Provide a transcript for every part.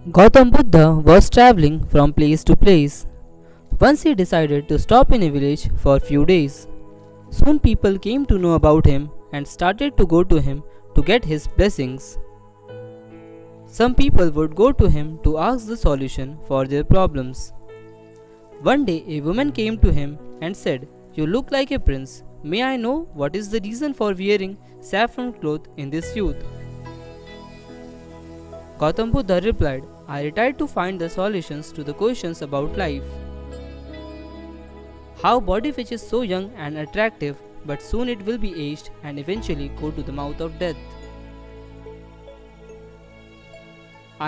Gautam Buddha was traveling from place to place. Once he decided to stop in a village for a few days. Soon people came to know about him and started to go to him to get his blessings. Some people would go to him to ask the solution for their problems. One day a woman came to him and said, "You look like a prince. May I know what is the reason for wearing saffron cloth in this youth?" Gautam Buddha replied, "I retired to find the solutions to the questions about life. How body which is so young and attractive, but soon it will be aged and eventually go to the mouth of death.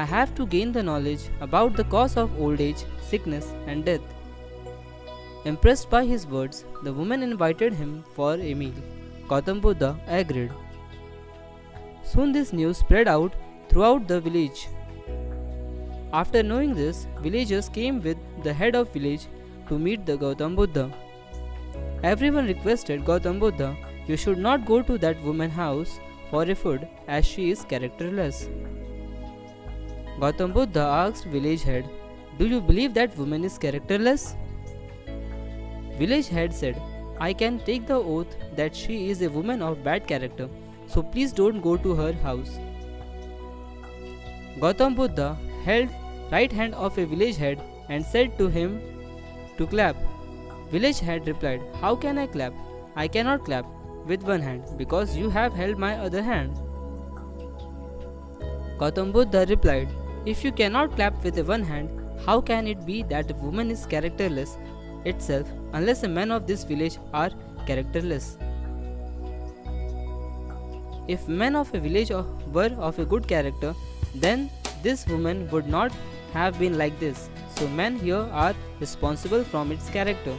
I have to gain the knowledge about the cause of old age, sickness and death." Impressed by his words, the woman invited him for a meal. Gautam Buddha agreed. Soon this news spread out throughout the village. After knowing this, villagers came with the head of village to meet the Gautam Buddha. Everyone requested Gautam Buddha, "You should not go to that woman's house for a food as she is characterless." Gautam Buddha asked village head, "Do you believe that woman is characterless?" Village head said, "I can take the oath that she is a woman of bad character, so please don't go to her house." Gautam Buddha held right hand of a village head and said to him to clap. Village head replied, "How can I clap? I cannot clap with one hand because you have held my other hand." Gautam Buddha replied, "If you cannot clap with one hand, how can it be that a woman is characterless itself unless a men of this village are characterless? If men of a village were of a good character, then this woman would not have been like this. So men here are responsible from its character."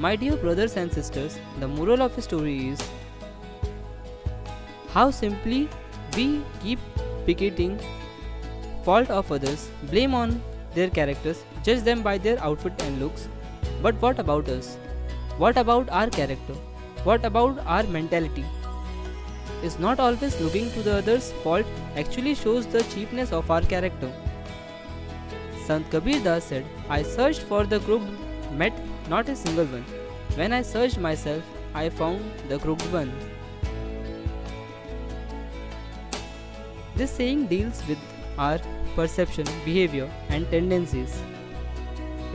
My dear brothers and sisters, the moral of the story is how simply we keep picketing fault of others, blame on their characters, judge them by their outfit and looks. But what about us? What about our character? What about our mentality? Is not always looking to the other's fault actually shows the cheapness of our character. Sant Kabir Das said, "I searched for the crooked, met not a single one. When I searched myself, I found the crooked one." This saying deals with our perception, behavior, and tendencies.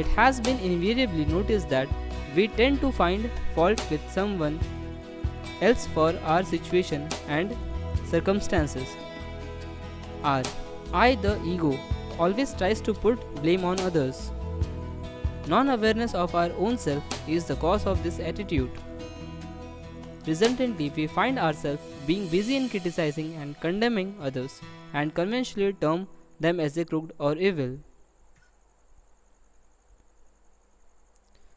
It has been invariably noticed that we tend to find fault with someone else for our situation and circumstances. Our I, the ego, always tries to put blame on others. Non-awareness of our own self is the cause of this attitude. Resultantly, we find ourselves being busy in criticizing and condemning others and conventionally term them as a crooked or evil.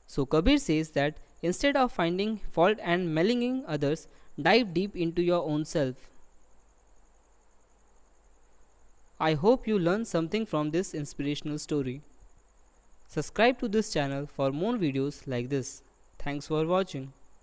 So Kabir says that instead of finding fault and maligning others, dive deep into your own self. I hope you learned something from this inspirational story. Subscribe to this channel for more videos like this. Thanks for watching.